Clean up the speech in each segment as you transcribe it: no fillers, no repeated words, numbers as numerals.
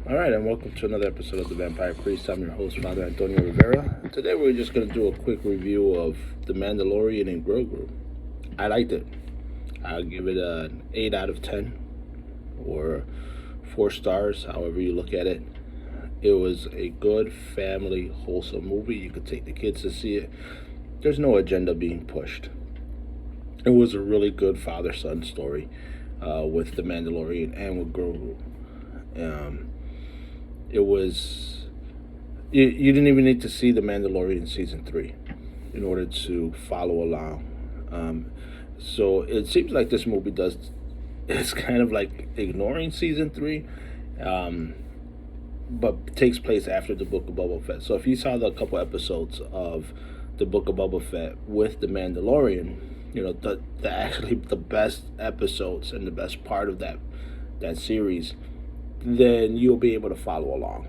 All right, and welcome to another episode of the Vampire Priest. I'm your host, Father Antonio Rivera. Today, we're just going to do a quick review of The Mandalorian and Grogu. I liked it. I'll give it an 8 out of 10 or 4 stars, however you look at it. It was a good family, wholesome movie. You could take the kids to see it. There's no agenda being pushed. It was a really good father-son story with The Mandalorian and with Grogu. It was you didn't even need to see The Mandalorian season 3 in order to follow along. So it seems like this movie does it's kind of like ignoring season 3, but takes place after the Book of Boba Fett. So if you saw the couple episodes of the Book of Boba Fett with The Mandalorian, the actually the best episodes and the best part of that series, then you'll be able to follow along.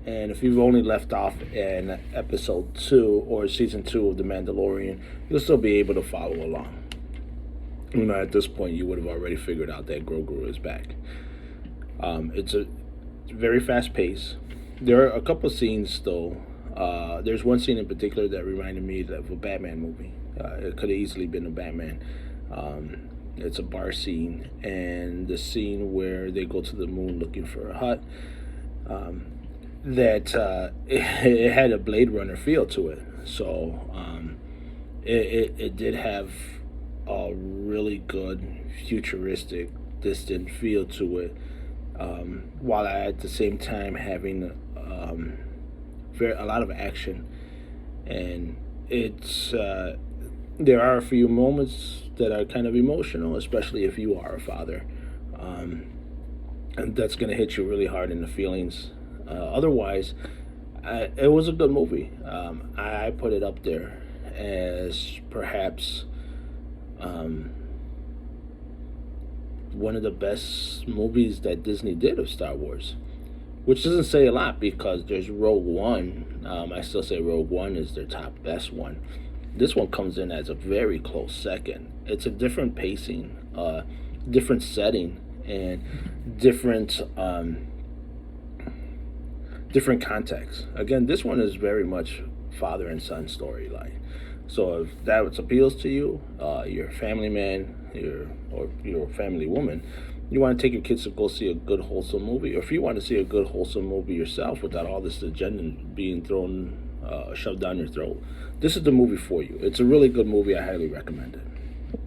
And if you've only left off in episode 2 or season 2 of The Mandalorian, you'll still be able to follow along. At this point, you would have already figured out that Grogu is back. It's a very fast pace. There are a couple scenes, though. There's one scene in particular that reminded me of a Batman movie. It could have easily been a Batman. It's a bar scene, and the scene where they go to the moon looking for a hut. It had a Blade Runner feel to it. So it did have a really good futuristic, distant feel to it, while at the same time having a lot of action. And it's there are a few moments that are kind of emotional, especially if you are a father. And that's going to hit you really hard in the feelings. Otherwise, it was a good movie. I put it up there as perhaps one of the best movies that Disney did of Star Wars, which doesn't say a lot because there's Rogue One. I still say Rogue One is their top best one. This one comes in as a very close second. It's a different pacing, different setting, and different context. Again, this one is very much father and son storyline. So if that appeals to you, you're a family man, or you're a family woman, you want to take your kids to go see a good wholesome movie, or if you want to see a good wholesome movie yourself without all this agenda being shoved down your throat, this is the movie for you. It's a really good movie. I highly recommend it.